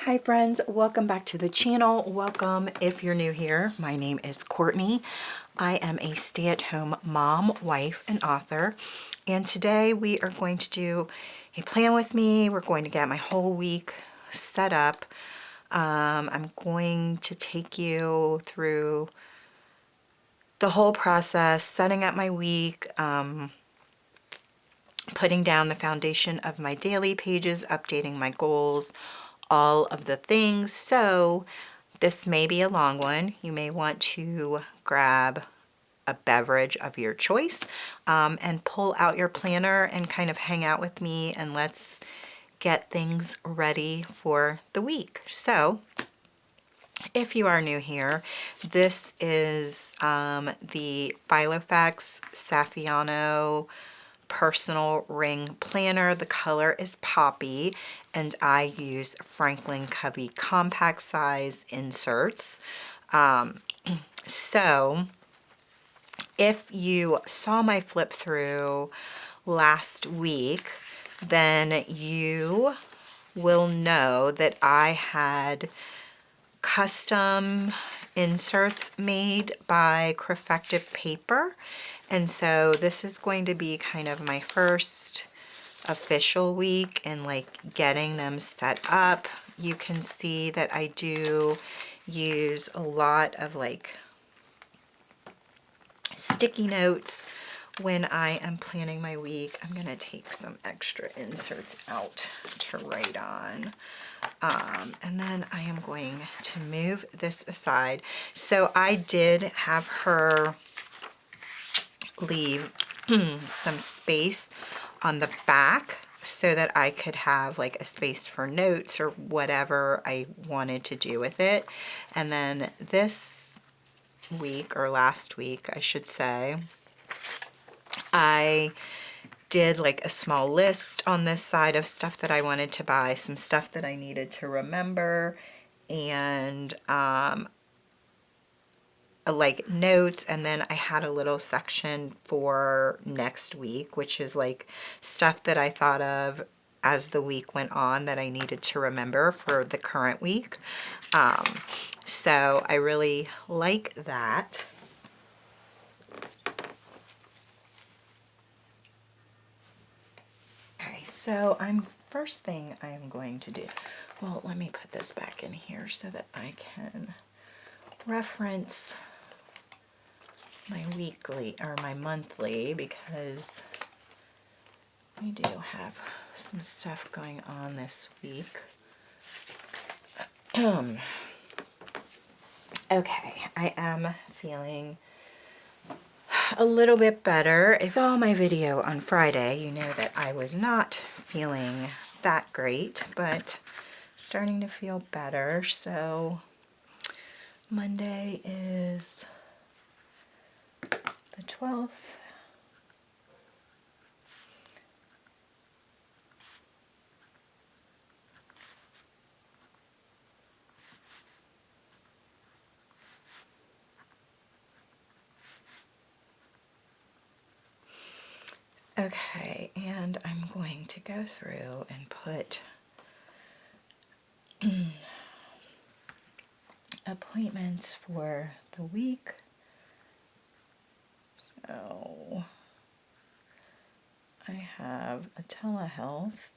Hi friends, welcome back to the channel. Welcome if you're new here. My name is Courtney. I am a stay-at-home mom, wife, and author. And today we are going to do a plan with me. We're going to get my whole week set up. I'm going to take you through the whole process, setting up my week, putting down the foundation of my daily pages, updating my goals, all of the things. So this may be a long one. You may want to grab a beverage of your choice and pull out your planner and kind of hang out with me, and let's get things ready for the week. So if you are new here, this is the Filofax Saffiano personal ring planner. The color is poppy, and I use Franklin Covey compact size inserts. So if you saw my flip through last week, then you will know that I had custom inserts made by Crafective Paper. And so this is going to be kind of my first official week in like getting them set up. You can see that I do use a lot of like sticky notes when I am planning my week. I'm going to take some extra inserts out to write on. And then I am going to move this aside. So I did have her leave some space on the back so that I could have like a space for notes or whatever I wanted to do with it. And then this week, or last week I should say, I did like a small list on this side of stuff that I wanted to buy, some stuff that I needed to remember, and like notes. And then I had a little section for next week, which is like stuff that I thought of as the week went on that I needed to remember for the current week. So I really like that. Okay, so first thing I am going to do, well, let me put this back in here so that I can reference my weekly or my monthly, because we do have some stuff going on this week. Okay, I am feeling a little bit better. If you saw my video on Friday, you know that I was not feeling that great, but starting to feel better. So Monday is the 12th. Okay, and I'm going to go through and put appointments for the week. So I have a telehealth.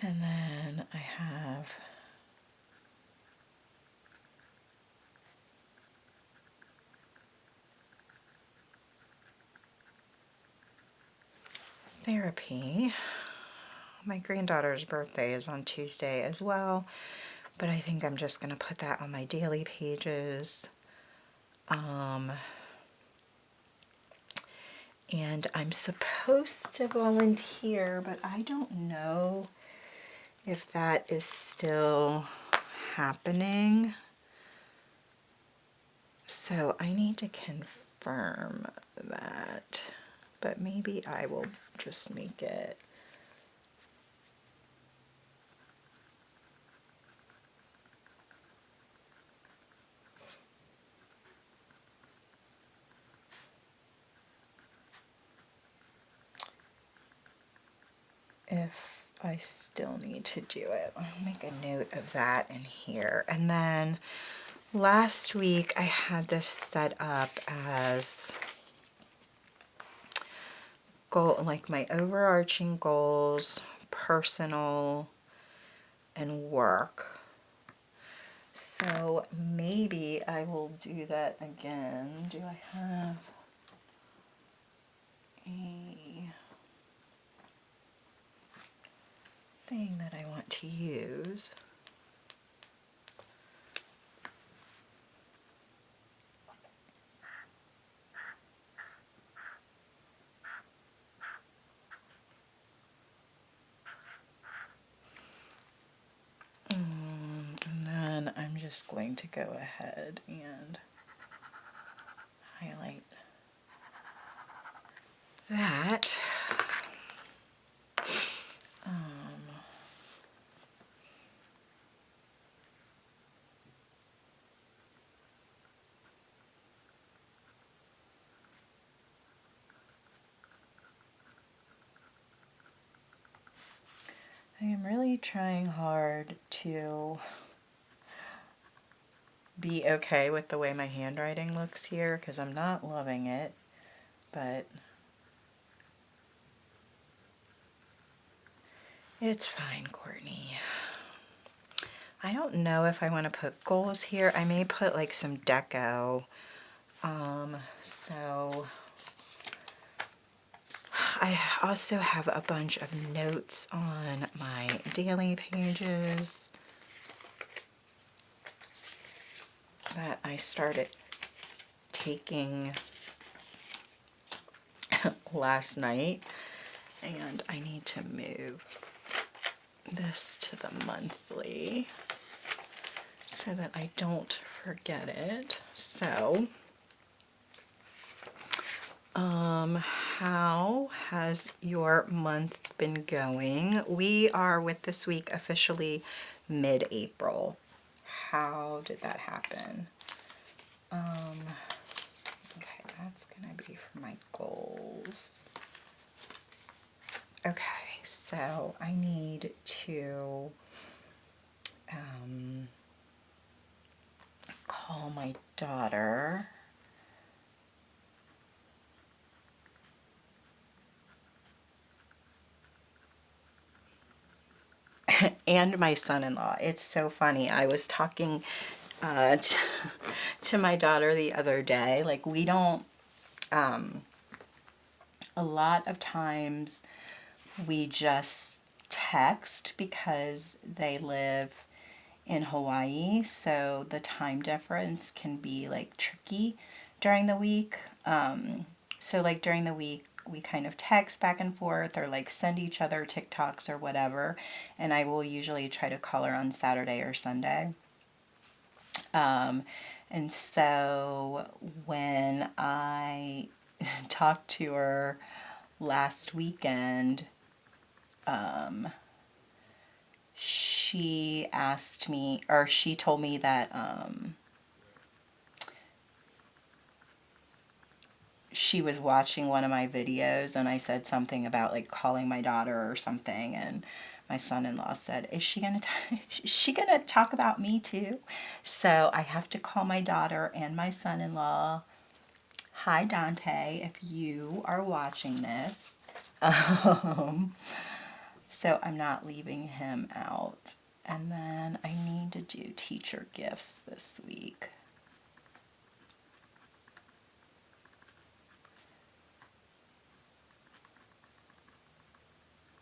And then I have therapy. My granddaughter's birthday is on Tuesday as well, but I think I'm just going to put that on my daily pages. And I'm supposed to volunteer, but I don't know if that is still happening. So I need to confirm that, but maybe I will just make it if I still need to do it. I'll make a note of that in here. And then last week I had this set up as goal, like my overarching goals, personal and work. So maybe I will do that again. Do I have a thing that I want to use? And then I'm just going to go ahead and highlight that. I am really trying hard to be okay with the way my handwriting looks here because I'm not loving it, but it's fine, Courtney. I don't know if I want to put goals here. I may put like some deco. So I also have a bunch of notes on my daily pages that I started taking last night, and I need to move this to the monthly so that I don't forget it. So, how has your month been going? We are with this week officially mid-April. How did that happen? Okay, that's gonna be for my goals. Okay, so I need to call my daughter. And my son-in-law. It's so funny. I was talking to my daughter the other day. Like, we don't, a lot of times we just text because they live in Hawaii, so the time difference can be like tricky during the week. So like during the week we kind of text back and forth or like send each other TikToks or whatever, and I will usually try to call her on Saturday or Sunday. And so when I talked to her last weekend, she asked me, or she told me that she was watching one of my videos and I said something about like calling my daughter or something, and my son-in-law said, is she gonna talk about me too? So I have to call my daughter and my son-in-law. Hi Dante, if you are watching this. So I'm not leaving him out. And then I need to do teacher gifts this week.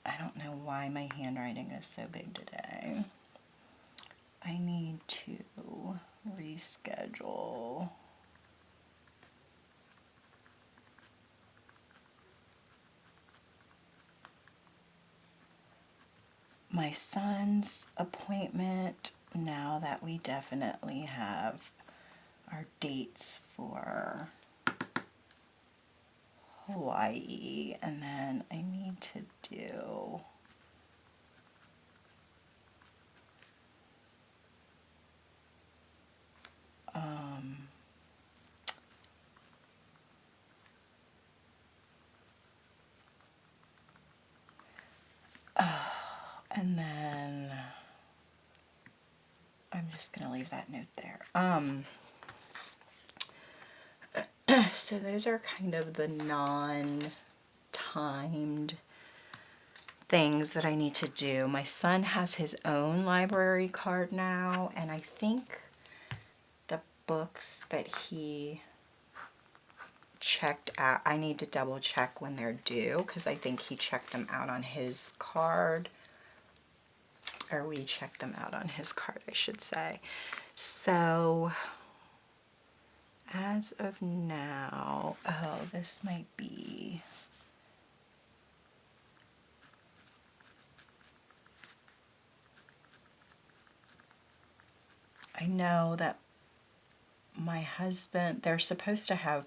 I don't know why my handwriting is so big today. I need to reschedule. My son's appointment, now that we definitely have our dates for Hawaii, and then I need to do And then I'm just going to leave that note there. So those are kind of the non-timed things that I need to do. My son has his own library card now, and I think the books that he checked out, I need to double check when they're due, because I think he checked them out on his card, or we checked them out on his card, I should say. So as of now, oh, this might be, I know that my husband, they're supposed to have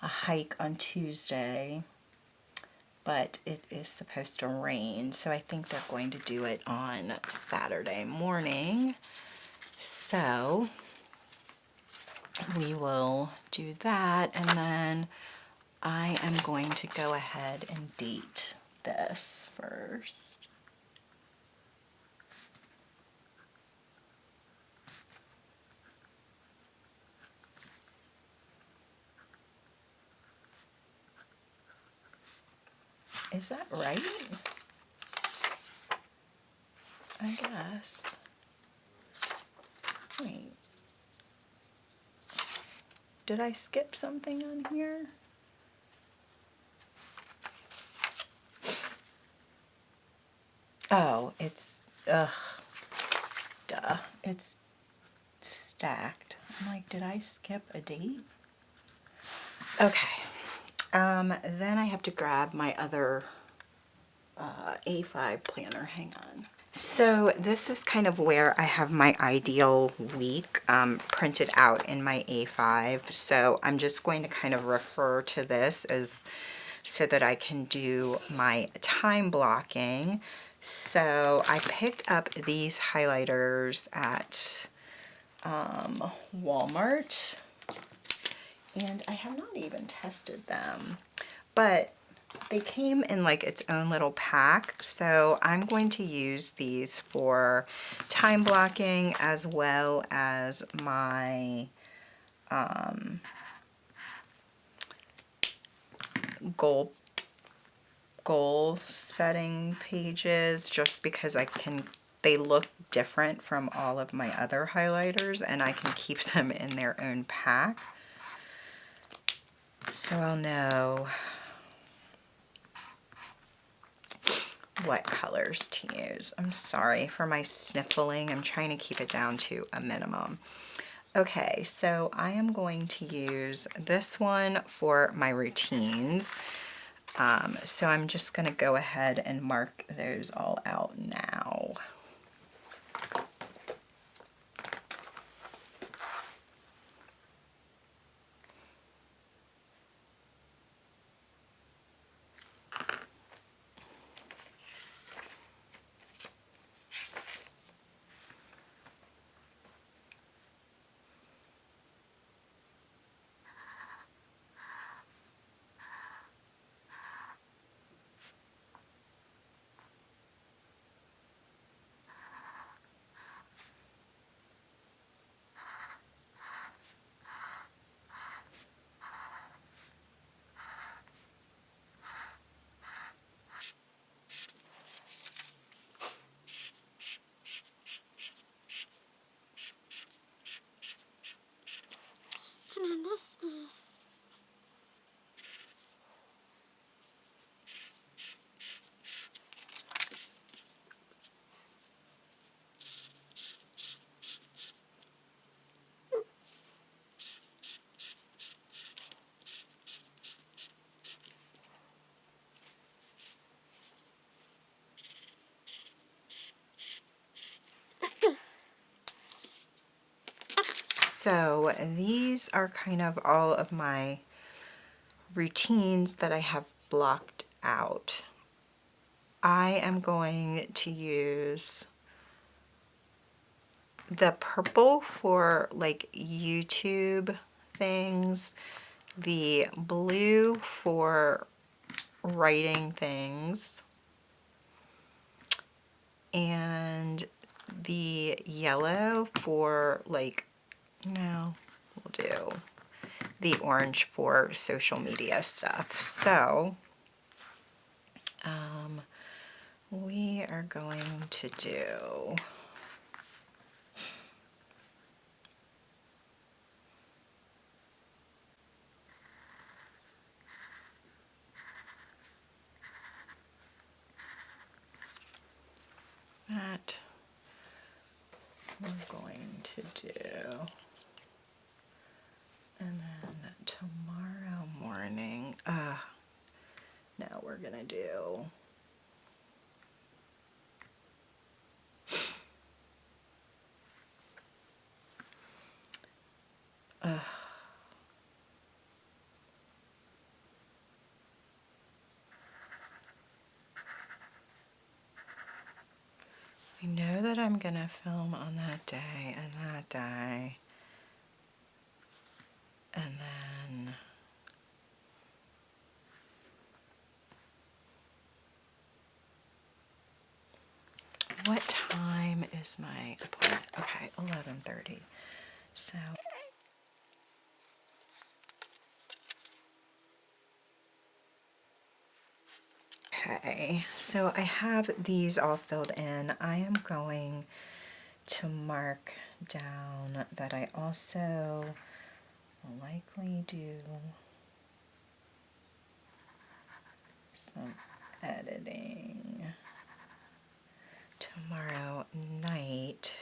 a hike on Tuesday, but it is supposed to rain, so I think they're going to do it on Saturday morning. So we will do that, and then I am going to go ahead and date this first. Is that right? I guess. Wait. Did I skip something on here? Oh, it's, ugh, duh. It's stacked. I'm like, did I skip a date? Okay. Then I have to grab my other A5 planner. Hang on. So this is kind of where I have my ideal week printed out in my A5. So I'm just going to kind of refer to this as so that I can do my time blocking. So I picked up these highlighters at Walmart, and I have not even tested them, but they came in like its own little pack, so I'm going to use these for time blocking as well as my goal setting pages, just because they look different from all of my other highlighters, and I can keep them in their own pack. So I'll know what colors to use. I'm sorry for my sniffling. I'm trying to keep it down to a minimum. Okay, so I am going to use this one for my routines. So I'm just going to go ahead and mark those all out now. So these are kind of all of my routines that I have blocked out. I am going to use the purple for like YouTube things, the blue for writing things, and the yellow for like, no, we'll do the orange for social media stuff. So we are going to do that. We're going to do, and then tomorrow morning, now we're gonna do I know that I'm gonna film on that day and that day, and then what time is my appointment? Okay, 11:30. So okay, so I have these all filled in. I am going to mark down that I also will likely do some editing tomorrow night,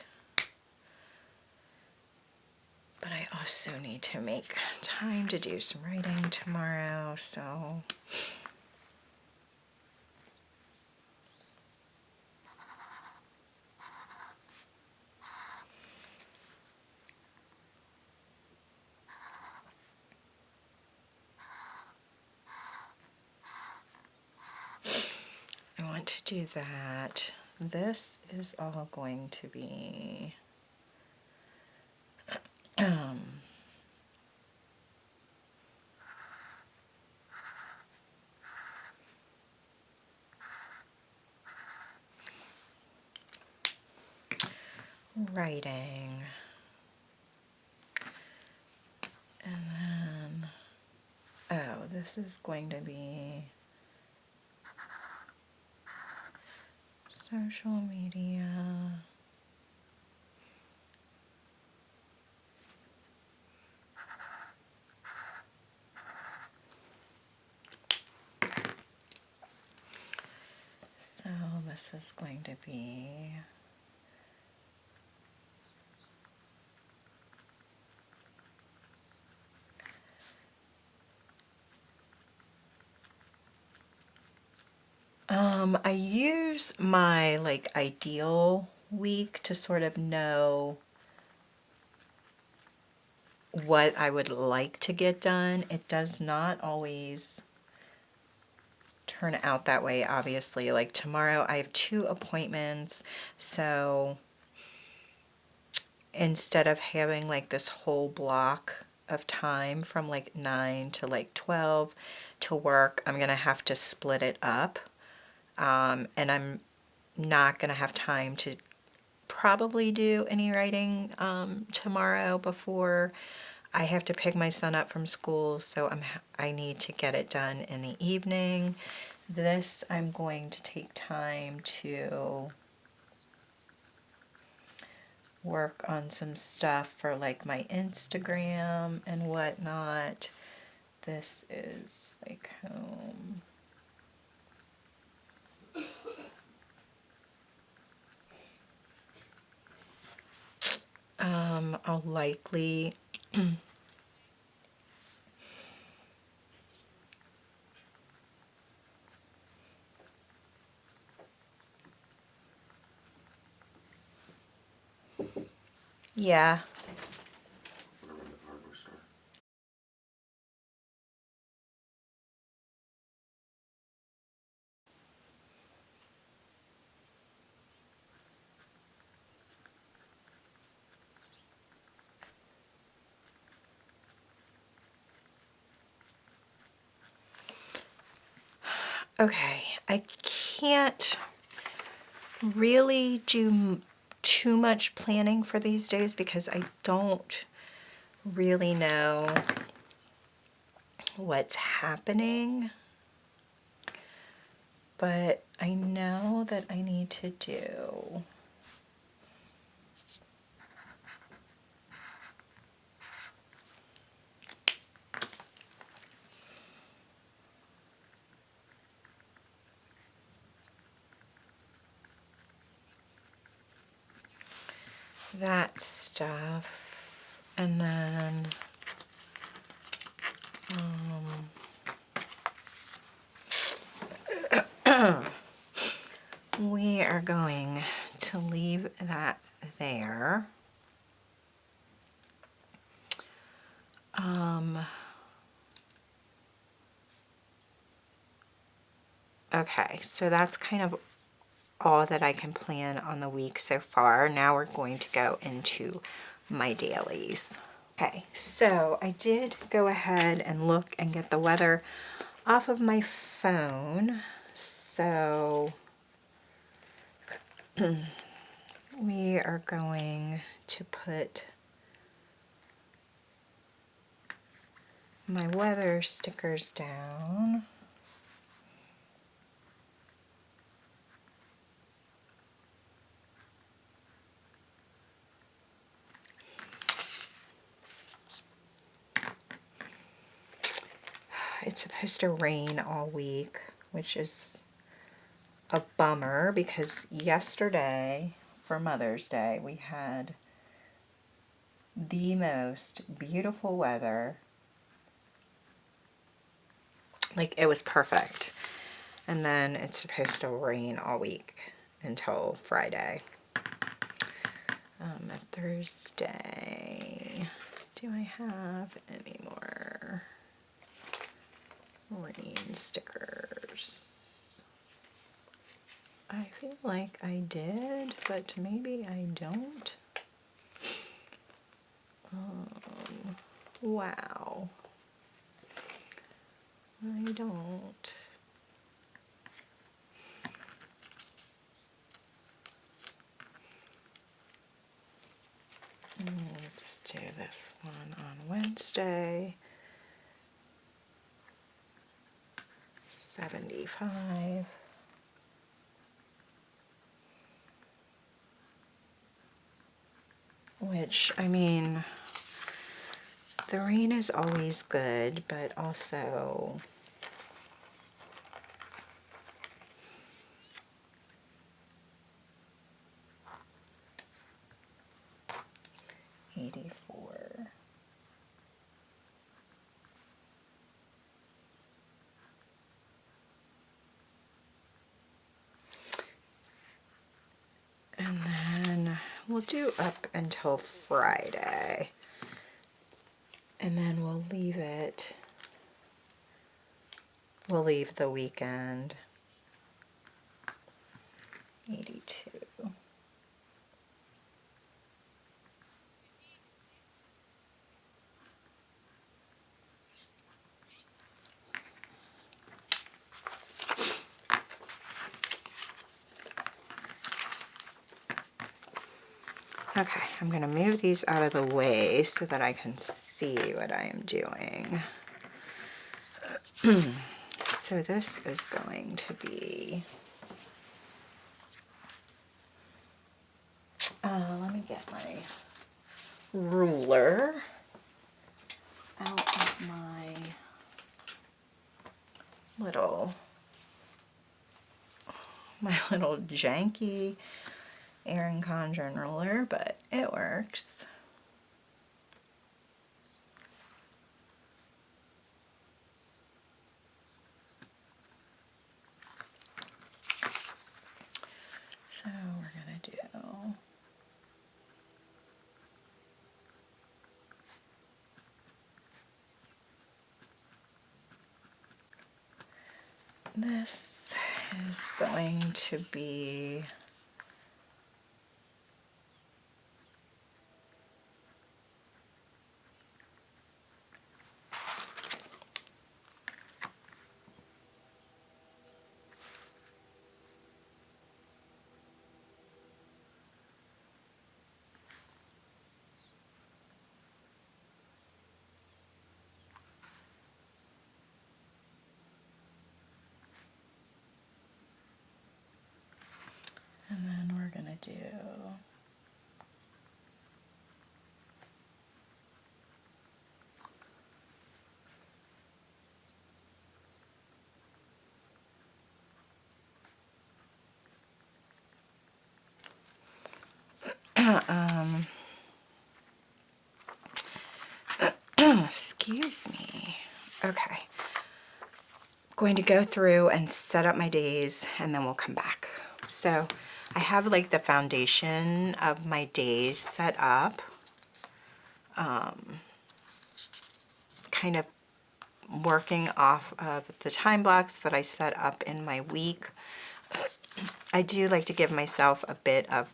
but I also need to make time to do some writing tomorrow, so I want to do that. This is all going to be writing, and then, oh, this is going to be social media. So this is going to be I use my like ideal week to sort of know what I would like to get done. It does not always turn out that way, obviously. Like tomorrow I have 2 appointments, so instead of having like this whole block of time from like 9 to like 12 to work, I'm gonna have to split it up. And I'm not gonna have time to probably do any writing tomorrow before I have to pick my son up from school, so I need to get it done in the evening. This I'm going to take time to work on some stuff for like my Instagram and whatnot. This is like home. I'll likely yeah. Okay, I can't really do too much planning for these days because I don't really know what's happening, but I know that I need to do that stuff, and then we are going to leave that there. Okay, so that's kind of all that I can plan on the week so far. Now we're going to go into my dailies. Okay, so I did go ahead and look and get the weather off of my phone. So we are going to put my weather stickers down. It's supposed to rain all week, which is a bummer because yesterday for Mother's Day we had the most beautiful weather. Like, it was perfect. And then it's supposed to rain all week until Friday. Thursday, do I have any more rain stickers? I feel like I did, but maybe I don't. Wow. I don't. Let's do this one on Wednesday. 75. Which, I mean, the rain is always good, but also $84. And then we'll do up until Friday. And then we'll leave it. We'll leave the weekend. 82. Okay, I'm going to move these out of the way so that I can see what I am doing. So this is going to be, let me get my ruler out of my little janky Erin Condren ruler, but it works. So we're gonna do this is going to be do. Excuse me. Okay. Going to go through and set up my days and then we'll come back. So I have like the foundation of my days set up. Kind of working off of the time blocks that I set up in my week. I do like to give myself a bit of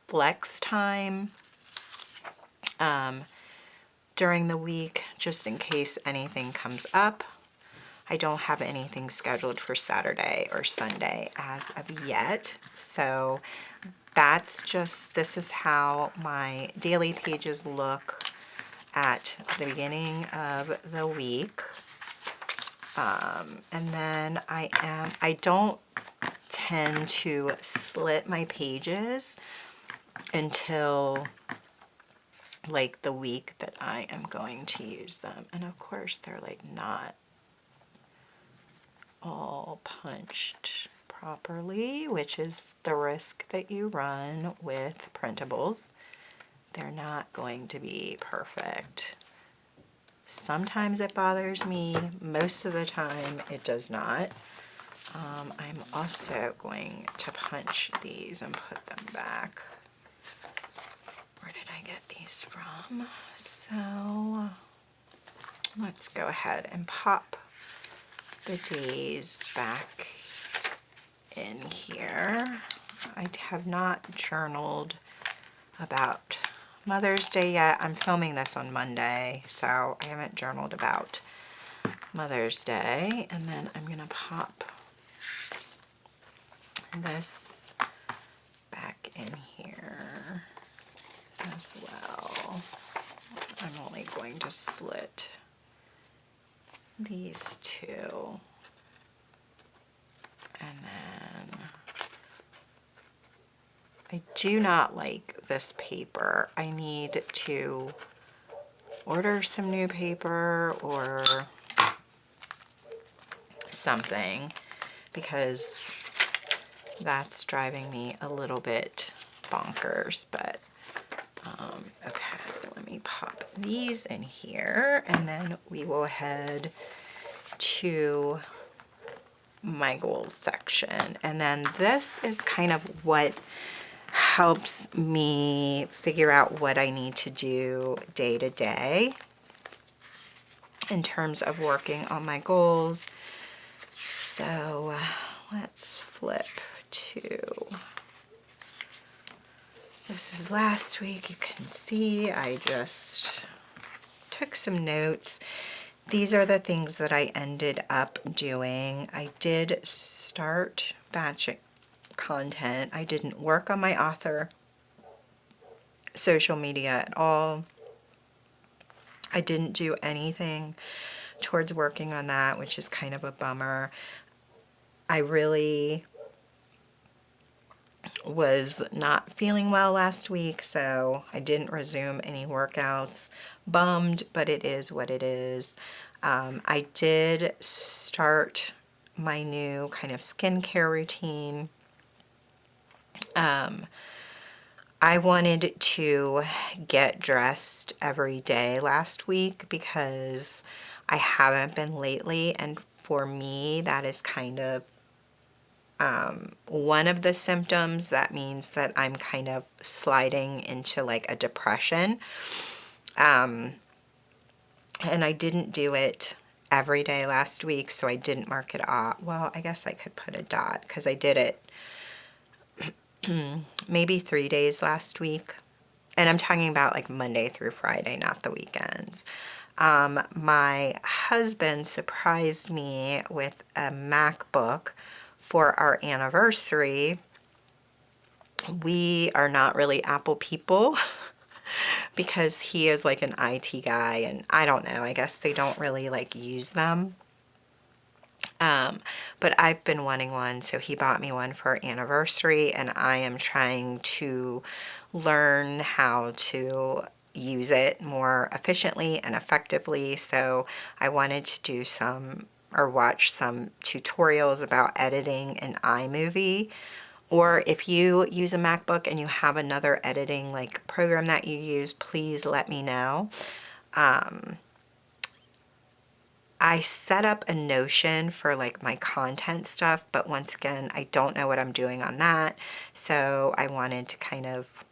flex time during the week, just in case anything comes up. I don't have anything scheduled for Saturday or Sunday as of yet. So that's just, this is how my daily pages look at the beginning of the week. And then I don't tend to slit my pages until like the week that I am going to use them. And of course they're like not all punched properly, which is the risk that you run with printables. They're not going to be perfect. Sometimes it bothers me, most of the time it does not. I'm also going to punch these and put them back. Where did I get these from? So let's go ahead and pop the days back in here. I have not journaled about Mother's Day yet. I'm filming this on Monday, so I haven't journaled about Mother's Day. And then I'm gonna pop this back in here as well. I'm only going to slit these two. And then I do not like this paper. I need to order some new paper or something because that's driving me a little bit bonkers. But okay, let me pop these in here and then we will head to my goals section. And then this is kind of what helps me figure out what I need to do day to day in terms of working on my goals. So let's flip to, this is last week. You can see I just took some notes. These are the things that I ended up doing. I did start batching content. I didn't work on my author social media at all. I didn't do anything towards working on that, which is kind of a bummer. I really was not feeling well last week, so I didn't resume any workouts. Bummed, but it is what it is. I did start my new kind of skincare routine. I wanted to get dressed every day last week because I haven't been lately, and for me that is kind of one of the symptoms that means that I'm kind of sliding into like a depression. And I didn't do it every day last week, so I didn't mark it off. Well, I guess I could put a dot because I did it maybe 3 days last week. And I'm talking about like Monday through Friday, not the weekends. My husband surprised me with a MacBook for our anniversary. We are not really Apple people because he is like an IT guy, and I don't know, I guess they don't really like use them. But I've been wanting one, so he bought me one for our anniversary, and I am trying to learn how to use it more efficiently and effectively. So I wanted to do some or watch some tutorials about editing in iMovie. Or if you use a MacBook and you have another editing like program that you use, please let me know. I set up a Notion for like my content stuff, but once again, I don't know what I'm doing on that. So I wanted to kind of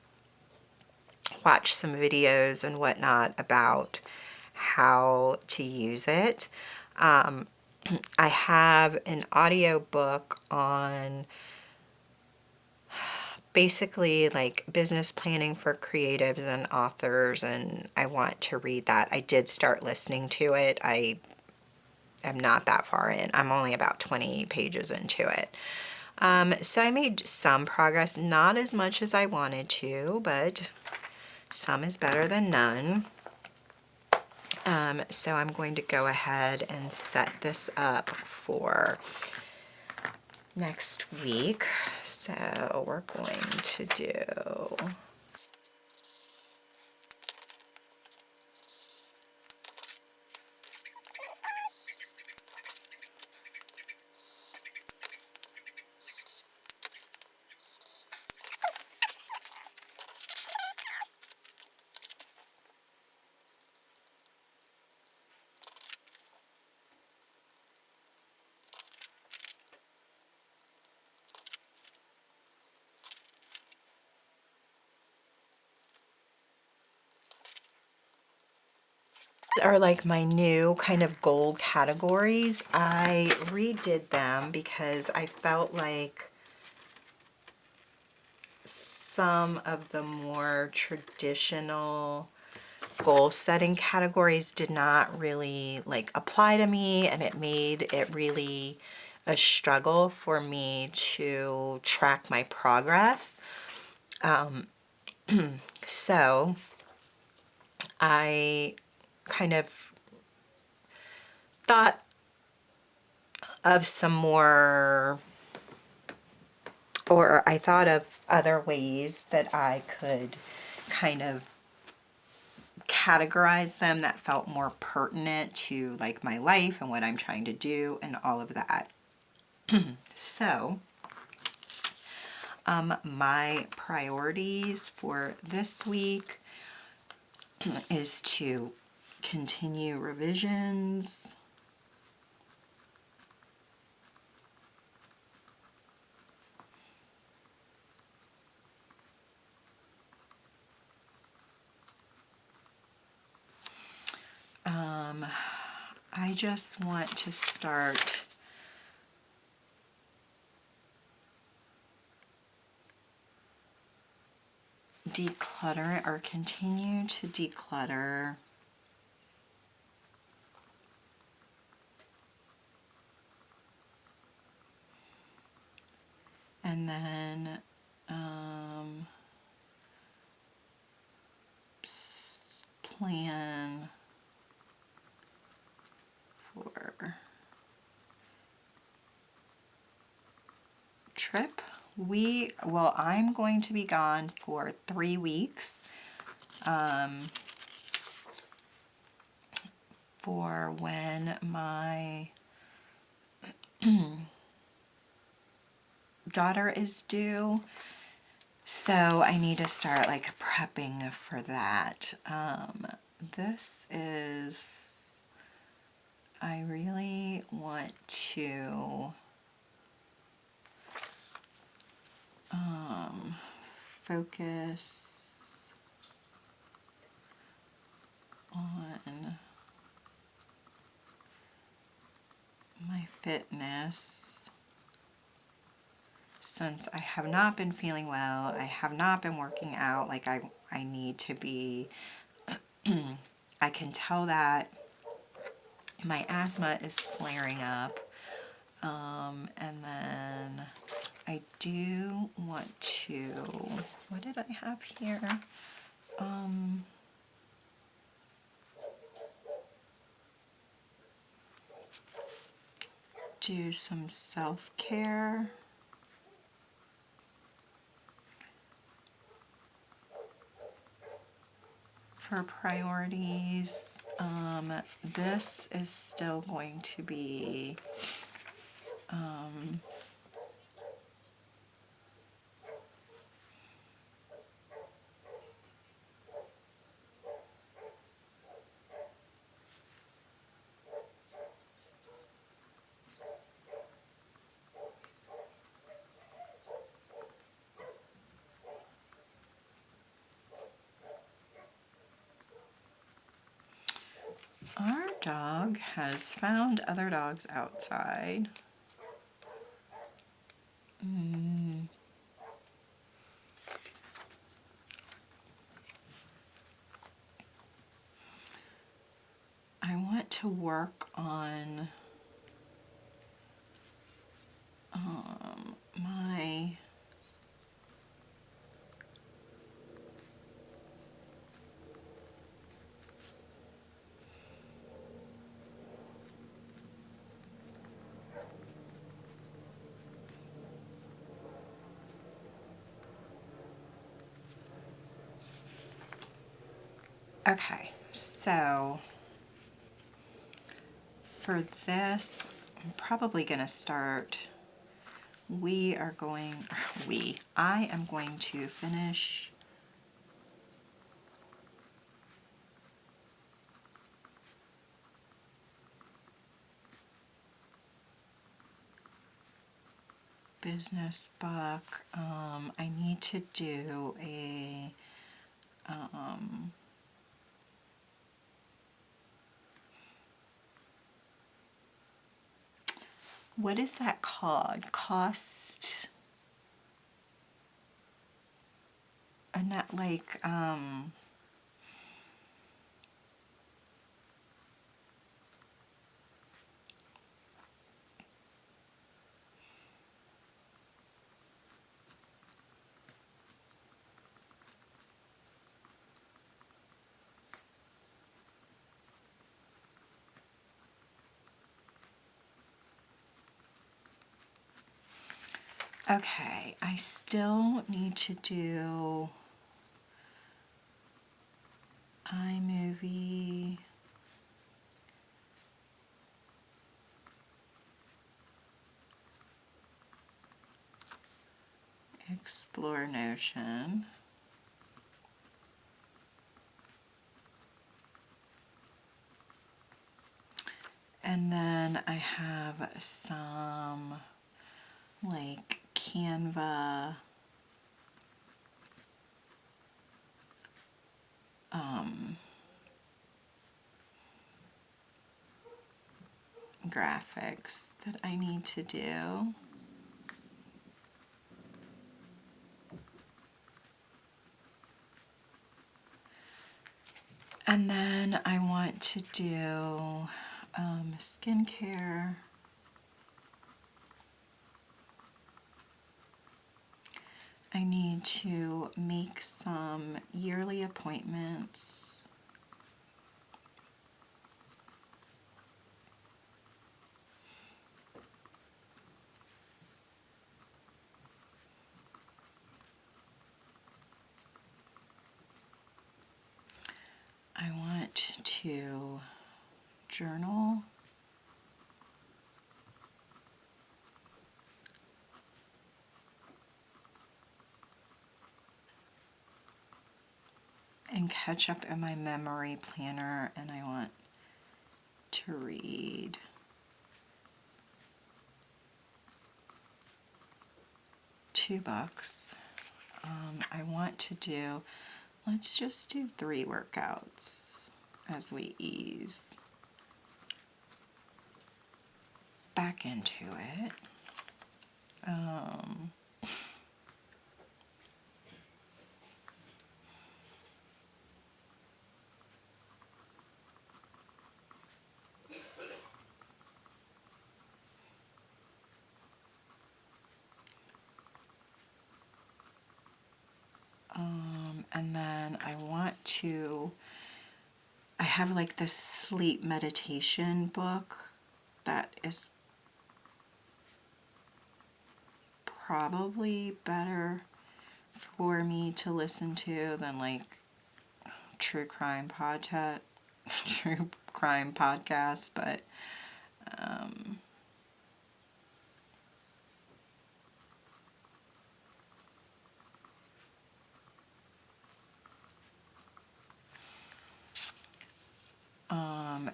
watch some videos and whatnot about how to use it. I have an audio book on basically like business planning for creatives and authors, and I want to read that. I did start listening to it. I am not that far in. I'm only about 20 pages into it. So I made some progress, not as much as I wanted to, but some is better than none. So I'm going to go ahead and set this up for next week. So we're going to do are like my new kind of goal categories. I redid them because I felt like some of the more traditional goal setting categories did not really like apply to me, and it made it really a struggle for me to track my progress. So I kind of thought of some more, or I thought of other ways that I could kind of categorize them that felt more pertinent to like my life and what I'm trying to do and all of that. So my priorities for this week is to continue revisions, I just want to start declutter or continue to declutter and then plan for trip. I'm going to be gone for 3 weeks for when my daughter is due. So I need to start like prepping for that. This is, I really want to focus on my fitness since I have not been feeling well. I have not been working out like I need to be. I can tell that my asthma is flaring up. And then I do want to, what did I have here? do some self-care. For priorities, this is still going to be our dog has found other dogs outside. I want to work on my okay, so for this, I'm probably going to start. I am going to finish business book. I need to do a what is that called? Cost, and not like okay, I still need to do iMovie. Explore Notion. And then I have some like Canva graphics that I need to do. And then I want to do skincare. I need to make some yearly appointments. I want to journal. And catch up in my memory planner, and I want to read 2 books. I want to do, let's just do 3 workouts as we ease back into it. And then I have like this sleep meditation book that is probably better for me to listen to than like true crime podcast, but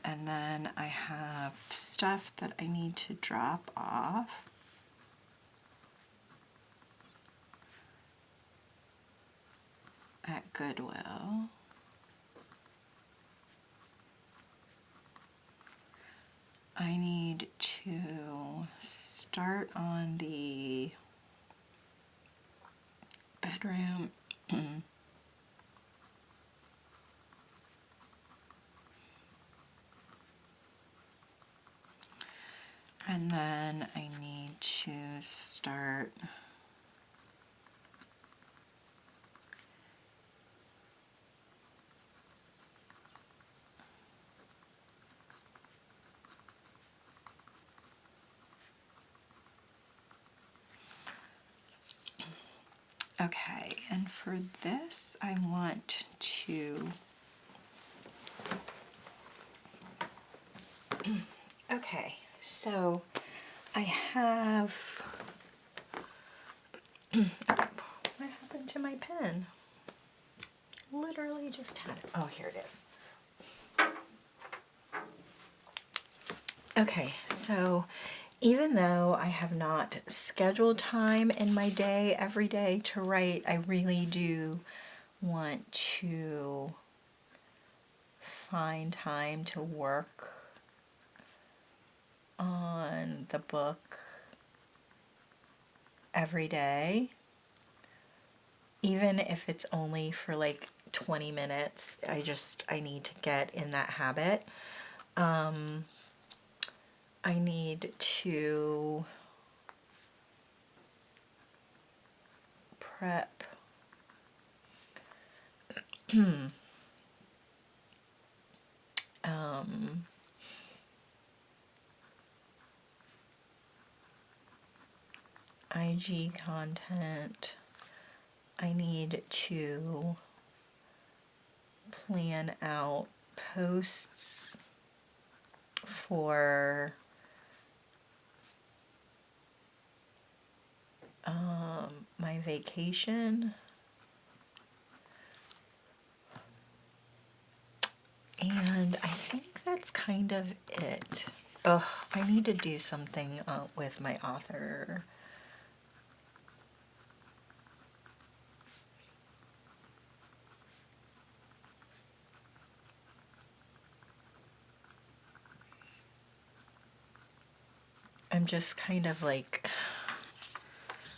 and then I have stuff that I need to drop off. At Goodwill. I need to start on the bedroom. And then I need to start okay, and for this I want to okay, so I have what happened to my pen? Literally just had it. Oh, here it is. Okay, so even though I have not scheduled time in my day every day to write, I really do want to find time to work on the book every day, even if it's only for like 20 minutes. I need to get in that habit. I need to prep IG content. I need to plan out posts for my vacation. And I think that's kind of it. Ugh, I need to do something with my author. I'm just kind of like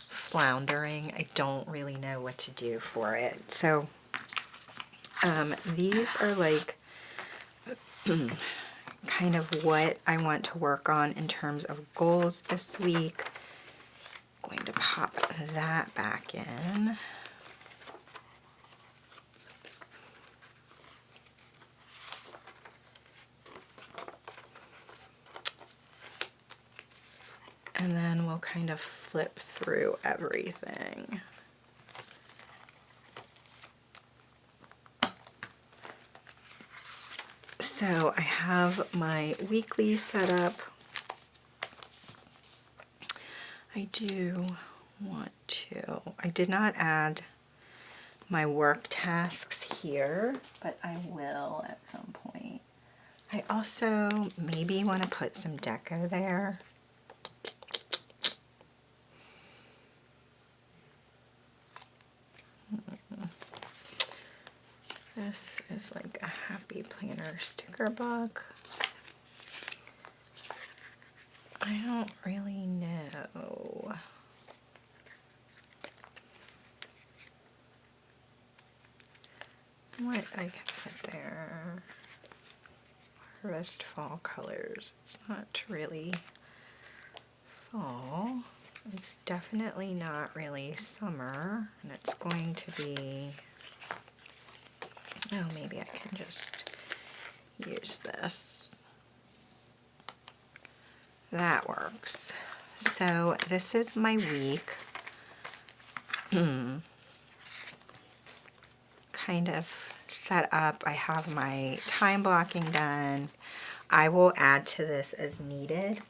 floundering. I don't really know what to do for it. So these are like kind of what I want to work on in terms of goals this week. Going to pop that back in. And then we'll kind of flip through everything. So I have my weekly set up. I do want to, I did not add my work tasks here, but I will at some point. I also maybe want to put some deco there. This is like a Happy Planner sticker book. I don't really know. What I can put there. Harvest fall colors. It's not really fall. It's definitely not really summer. And it's going to be, oh, maybe I can just use this. That works. So this is my week. kind of set up. I have my time blocking done. I will add to this as needed.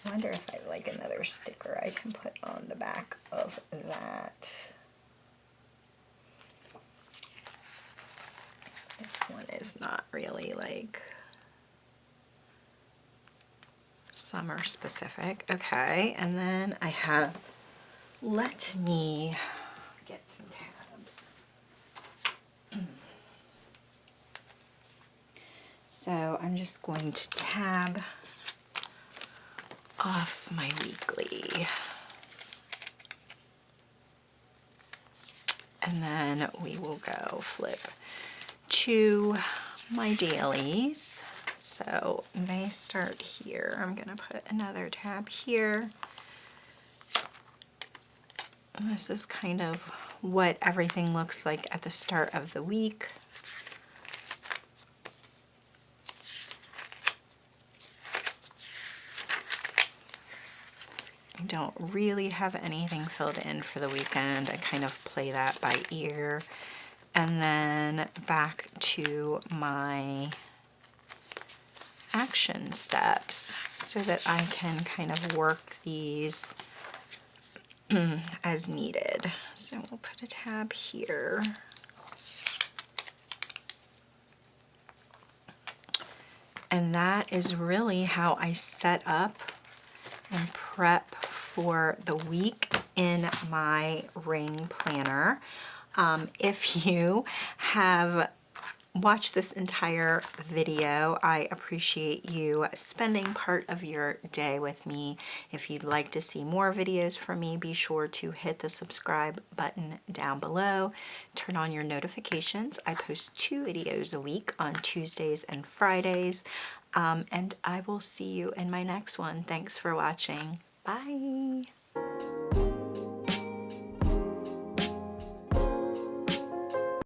I wonder if I like another sticker I can put on the back of that. This one is not really like summer specific. Okay, and then I have, let me get some tabs. So I'm just going to tab off my weekly. And then we will go flip to my dailies. So they start here. I'm gonna put another tab here. And this is kind of what everything looks like at the start of the week. I don't really have anything filled in for the weekend. I kind of play that by ear. And then back to my action steps so that I can kind of work these as needed. So we'll put a tab here. And that is really how I set up and prep for the week in my ring planner. If you have watched this entire video, I appreciate you spending part of your day with me. If you'd like to see more videos from me, be sure to hit the subscribe button down below. Turn on your notifications. I post 2 videos a week on Tuesdays and Fridays. And I will see you in my next one. Thanks for watching. Bye.